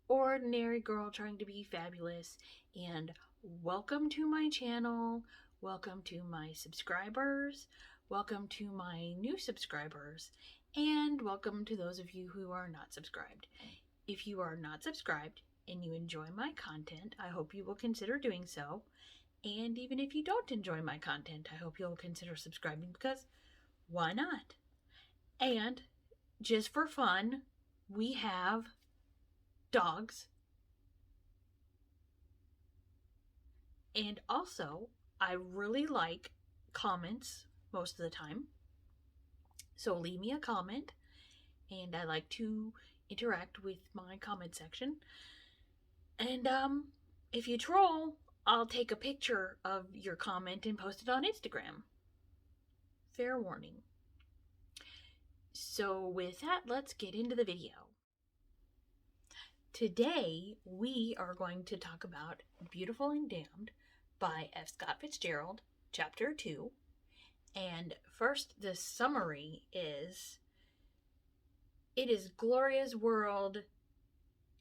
ordinary girl trying to be fabulous, and welcome to my channel. Welcome to my subscribers. Welcome to my new subscribers, and welcome to those of you who are not subscribed. If you are not subscribed and you enjoy my content, I hope you will consider doing so. And even if you don't enjoy my content, I hope you'll consider subscribing, because why not? And just for fun, we have dogs. And also, I really like comments most of the time. So leave me a comment, and I like to interact with my comment section. And if you troll, I'll take a picture of your comment and post it on Instagram. Fair warning. So with that, let's get into the video. Today, we are going to talk about Beautiful and Damned by F. Scott Fitzgerald, Chapter 2. And first, the summary is, it is Gloria's world,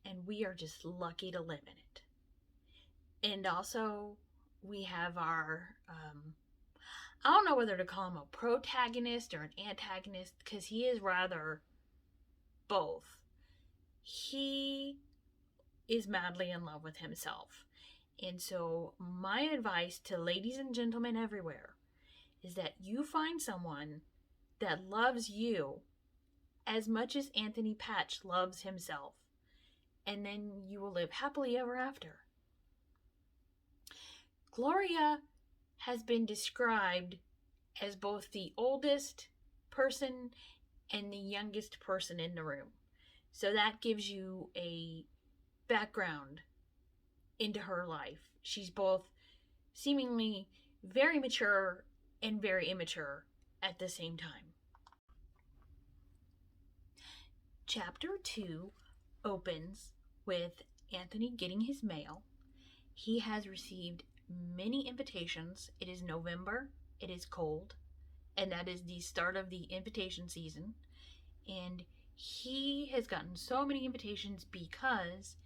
and we are just lucky to live in it. And also, we have our, I don't know whether to call him a protagonist or an antagonist, because he is rather both. He is madly in love with himself. And so my advice to ladies and gentlemen everywhere is that you find someone that loves you as much as Anthony Patch loves himself, and then you will live happily ever after. Gloria has been described as both the oldest person and the youngest person in the room. So that gives you a background into her life. She's both seemingly very mature and very immature at the same time. Chapter 2 opens with Anthony getting his mail. He has received many invitations. It is November, it is cold, and that is the start of the invitation season. And he has gotten so many invitations because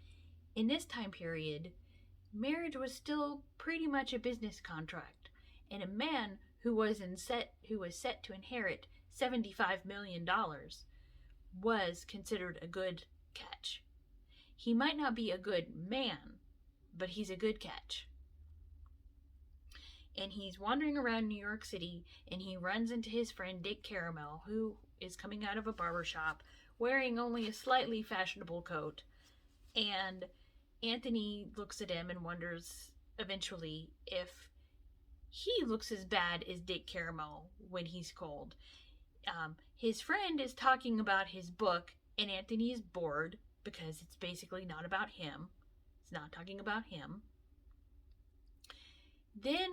in this time period, marriage was still pretty much a business contract, and a man who was set to inherit $75 million was considered a good catch. He might not be a good man, but he's a good catch. And he's wandering around New York City, and he runs into his friend Dick Caramel, who is coming out of a barber shop wearing only a slightly fashionable coat. And Anthony looks at him and wonders eventually if he looks as bad as Dick Caramel when he's cold. His friend is talking about his book, and Anthony is bored because it's basically not about him. It's not talking about him. Then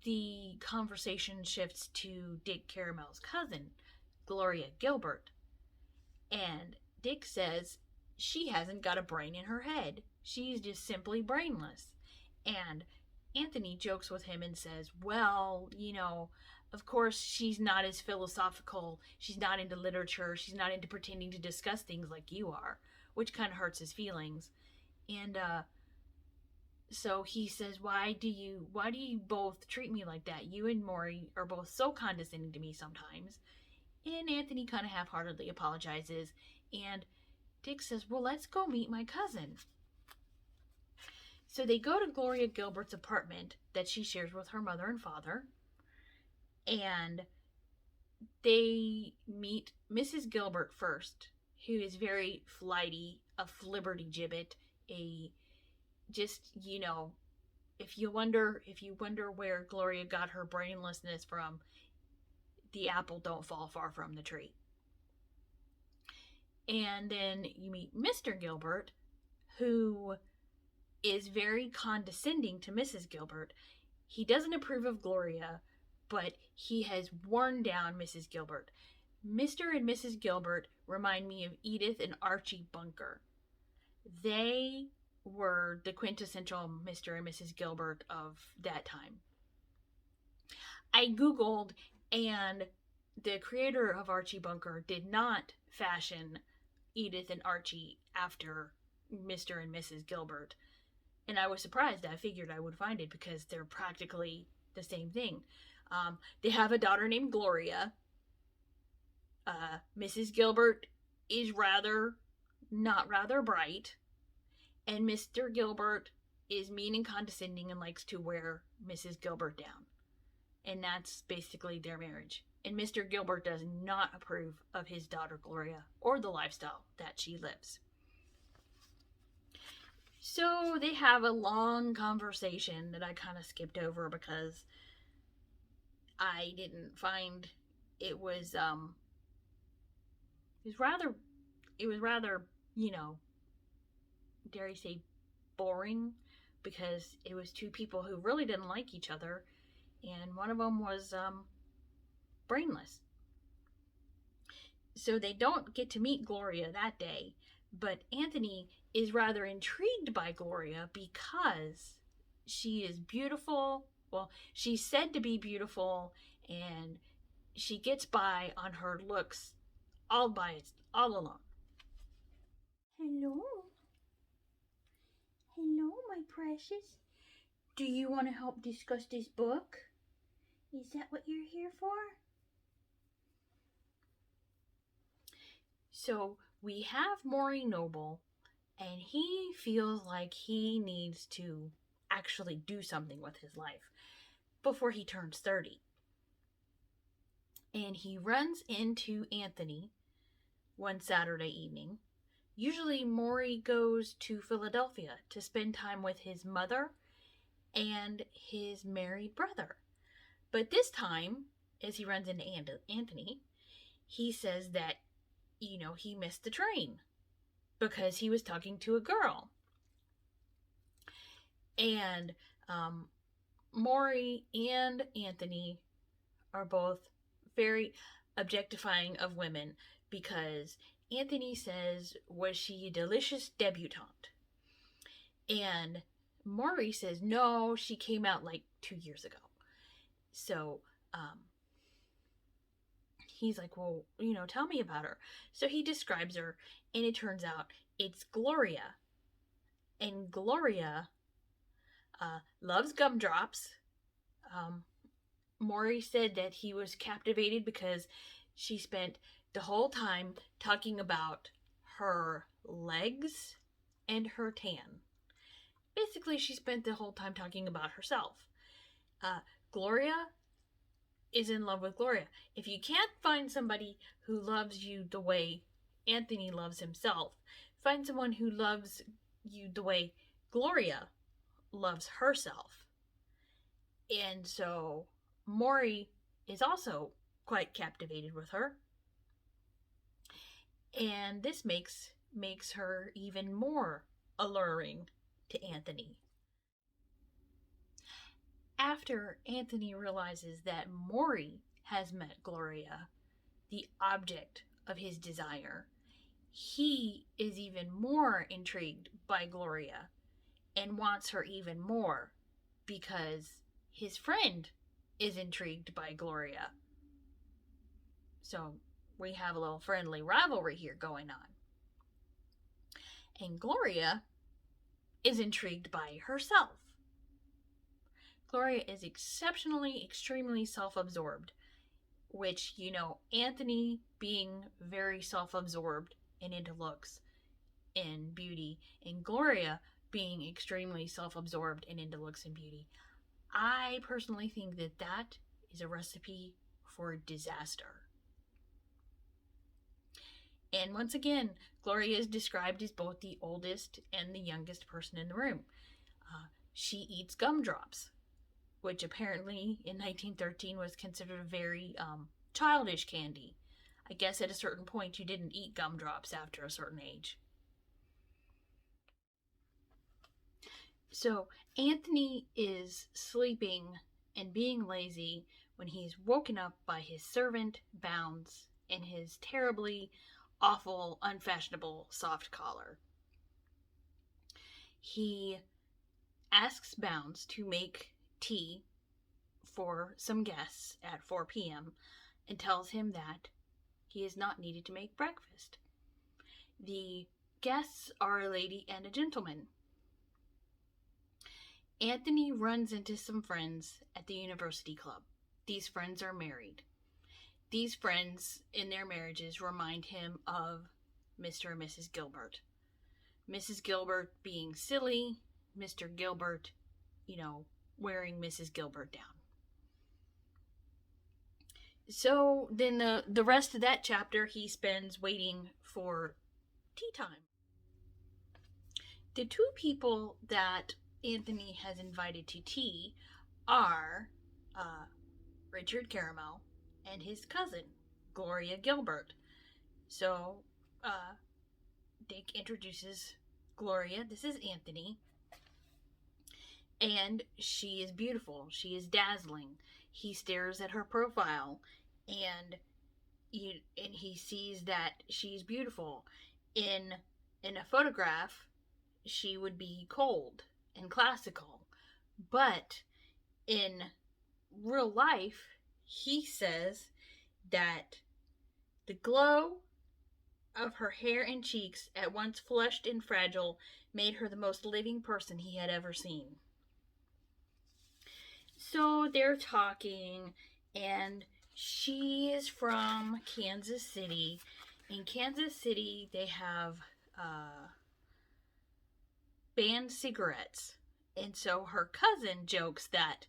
the conversation shifts to Dick Caramel's cousin, Gloria Gilbert. And Dick says she hasn't got a brain in her head. She's just simply brainless. And Anthony jokes with him and says, well, of course she's not as philosophical. She's not into literature. She's not into pretending to discuss things like you are, which kind of hurts his feelings. And so he says, why do you both treat me like that? You and Maury are both so condescending to me sometimes. And Anthony kind of half-heartedly apologizes, and Dick says, well, let's go meet my cousin. So they go to Gloria Gilbert's apartment that she shares with her mother and father, and they meet Mrs. Gilbert first, who is very flighty, a flibbertigibbet, if you wonder where Gloria got her brainlessness from, the apple don't fall far from the tree. And then you meet Mr. Gilbert, who is very condescending to Mrs. Gilbert. He doesn't approve of Gloria, but he has worn down Mrs. Gilbert. Mr. and Mrs. Gilbert remind me of Edith and Archie Bunker. They were the quintessential Mr. and Mrs. Gilbert of that time. I Googled, and the creator of Archie Bunker did not fashion Edith and Archie after Mr. and Mrs. Gilbert. And I was surprised. I figured I would find it because they're practically the same thing. They have a daughter named Gloria. Mrs. Gilbert is not rather bright. And Mr. Gilbert is mean and condescending and likes to wear Mrs. Gilbert down. And that's basically their marriage. And Mr. Gilbert does not approve of his daughter Gloria or the lifestyle that she lives. So they have a long conversation that I kind of skipped over because I didn't find it was rather, dare I say, boring, because it was two people who really didn't like each other, and one of them was brainless. So they don't get to meet Gloria that day, but Anthony is rather intrigued by Gloria because she is beautiful. Well, she's said to be beautiful, and she gets by on her looks all alone. Hello. Hello, my precious. Do you want to help discuss this book? Is that what you're here for? So we have Maury Noble, and he feels like he needs to actually do something with his life before he turns 30. And he runs into Anthony one Saturday evening. Usually Maury goes to Philadelphia to spend time with his mother and his married brother. But this time, as he runs into Anthony, he says that, he missed the train because he was talking to a girl. And Maury and Anthony are both very objectifying of women because Anthony says, was she a delicious debutante? And Maury says, no, she came out like 2 years ago. So, he's like, well, tell me about her. So he describes her, and it turns out it's Gloria. And Gloria loves gumdrops. Maury said that he was captivated because she spent the whole time talking about her legs and her tan. Basically, she spent the whole time talking about herself. Gloria is in love with Gloria. If you can't find somebody who loves you the way Anthony loves himself, find someone who loves you the way Gloria loves herself. And so Maury is also quite captivated with her. And this makes her even more alluring to Anthony. After Anthony realizes that Maury has met Gloria, the object of his desire, he is even more intrigued by Gloria and wants her even more because his friend is intrigued by Gloria. So we have a little friendly rivalry here going on. And Gloria is intrigued by herself. Gloria is extremely self-absorbed, which, Anthony being very self-absorbed and into looks and beauty, and Gloria being extremely self-absorbed and into looks and beauty. I personally think that is a recipe for disaster. And once again, Gloria is described as both the oldest and the youngest person in the room. She eats gumdrops, which apparently in 1913 was considered a very childish candy. I guess at a certain point you didn't eat gumdrops after a certain age. So Anthony is sleeping and being lazy when he's woken up by his servant, Bounds, and his terribly awful, unfashionable soft collar. He asks Bounds to make tea for some guests at 4 p.m. and tells him that he is not needed to make breakfast. The guests are a lady and a gentleman. Anthony runs into some friends at the university club. These friends are married. These friends, in their marriages, remind him of Mr. and Mrs. Gilbert. Mrs. Gilbert being silly, Mr. Gilbert, wearing Mrs. Gilbert down. So then the rest of that chapter he spends waiting for tea time. The two people that Anthony has invited to tea are Richard Caramel and his cousin, Gloria Gilbert. So Dick introduces Gloria. This is Anthony. And she is beautiful. She is dazzling. He stares at her profile and he sees that she's beautiful. In a photograph, she would be cold and classical. But in real life, he says that the glow of her hair and cheeks, at once flushed and fragile, made her the most living person he had ever seen. So they're talking, and she is from Kansas City. In Kansas City, they have banned cigarettes. And so her cousin jokes that,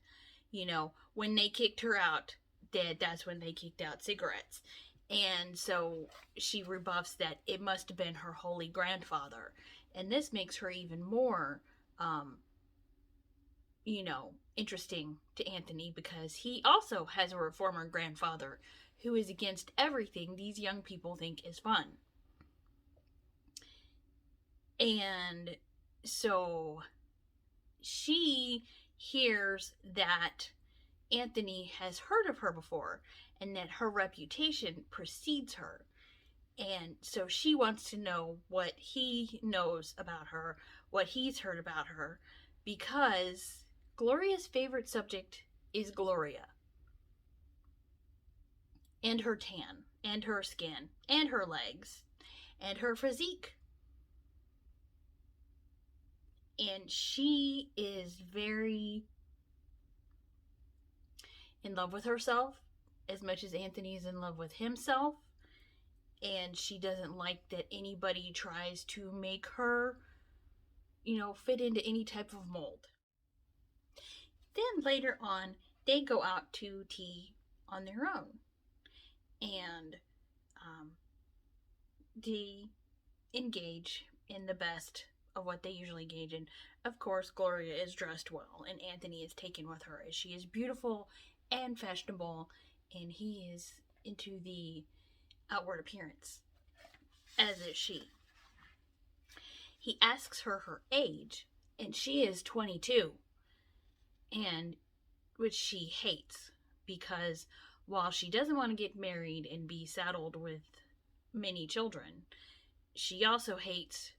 when they kicked her out, that's when they kicked out cigarettes. And so she rebuffs that it must have been her holy grandfather. And this makes her even more, interesting to Anthony, because he also has a former grandfather who is against everything these young people think is fun. And so she hears that Anthony has heard of her before and that her reputation precedes her. And so she wants to know what he knows about her, what he's heard about her, because Gloria's favorite subject is Gloria. And her tan, and her skin, and her legs, and her physique. And she is very in love with herself, as much as Anthony is in love with himself. And she doesn't like that anybody tries to make her, fit into any type of mold. Then later on, they go out to tea on their own. And they engage in the best of what they engage in. Of course, Gloria is dressed well, and Anthony is taken with her as she is beautiful and fashionable, and he is into the outward appearance, as is she. He asks her age, and she is 22, and which she hates, because while she doesn't want to get married and be saddled with many children, she also hates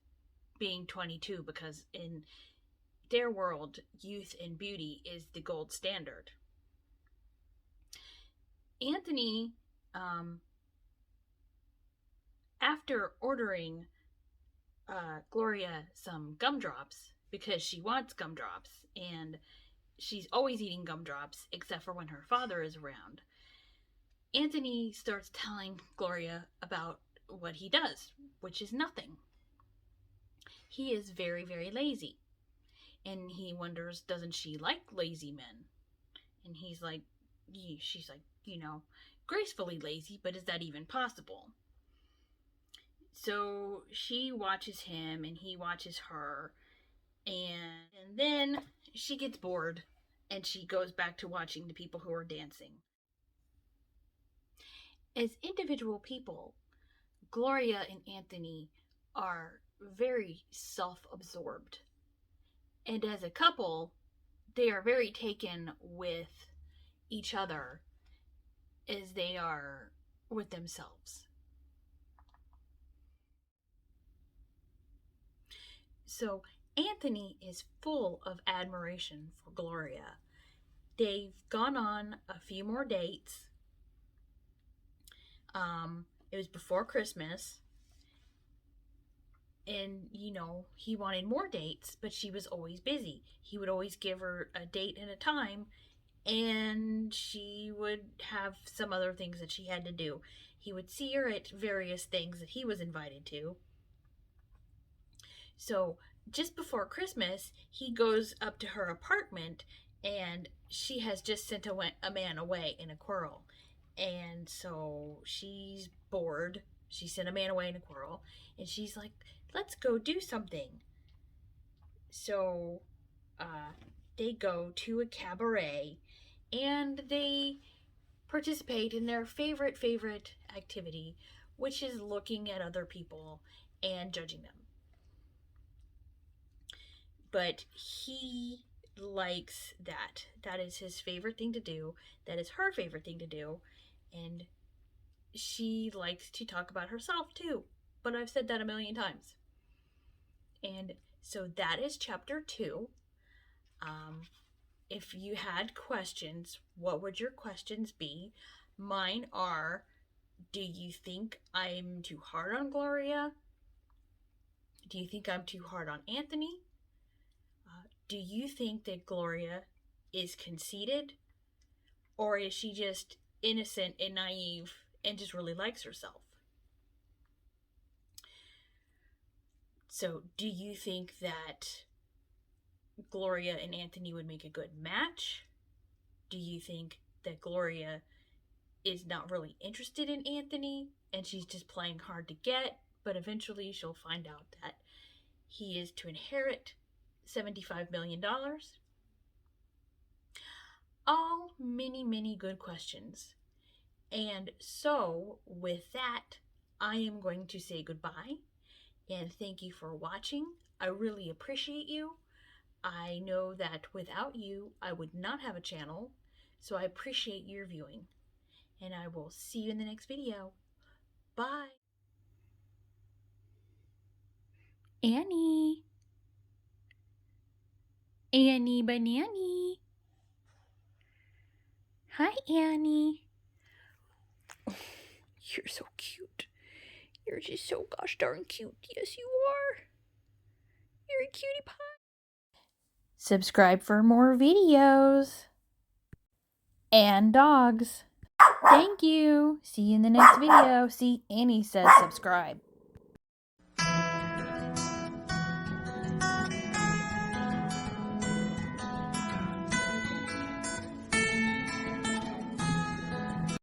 being 22, because in their world, youth and beauty is the gold standard. Anthony, after ordering Gloria some gumdrops, because she wants gumdrops, and she's always eating gumdrops except for when her father is around, Anthony starts telling Gloria about what he does, which is nothing. He is very, very lazy. And he wonders, doesn't she like lazy men? And she's like, gracefully lazy, but is that even possible? So she watches him and he watches her, and then she gets bored and she goes back to watching the people who are dancing. As individual people, Gloria and Anthony are very self-absorbed. And as a couple, they are very taken with each other as they are with themselves. So Anthony is full of admiration for Gloria. They've gone on a few more dates. It was before Christmas. And, he wanted more dates, but she was always busy. He would always give her a date and a time, and she would have some other things that she had to do. He would see her at various things that he was invited to. So, just before Christmas, he goes up to her apartment, and she has just sent a man away in a quarrel. And so she's bored. She sent a man away in a quarrel, and she's like, let's go do something. So they go to a cabaret, and they participate in their favorite activity, which is looking at other people and judging them. But he likes that. That is his favorite thing to do. That is her favorite thing to do. And she likes to talk about herself too. But I've said that a million times. And so that is chapter 2. If you had questions, what would your questions be? Mine are, do you think I'm too hard on Gloria? Do you think I'm too hard on Anthony? Do you think that Gloria is conceited? Or is she just innocent and naive and just really likes herself? So, do you think that Gloria and Anthony would make a good match? Do you think that Gloria is not really interested in Anthony and she's just playing hard to get, but eventually she'll find out that he is to inherit $75 million? All many good questions. And so, with that, I am going to say goodbye and thank you for watching. I really appreciate you. I know that without you, I would not have a channel, so I appreciate your viewing. And I will see you in the next video. Bye. Annie. Annie Banani. Hi, Annie. You're so cute. You're just so gosh darn cute. Yes, you are. You're a cutie pie. Subscribe for more videos. And dogs. Thank you. See you in the next video. See, Annie says subscribe.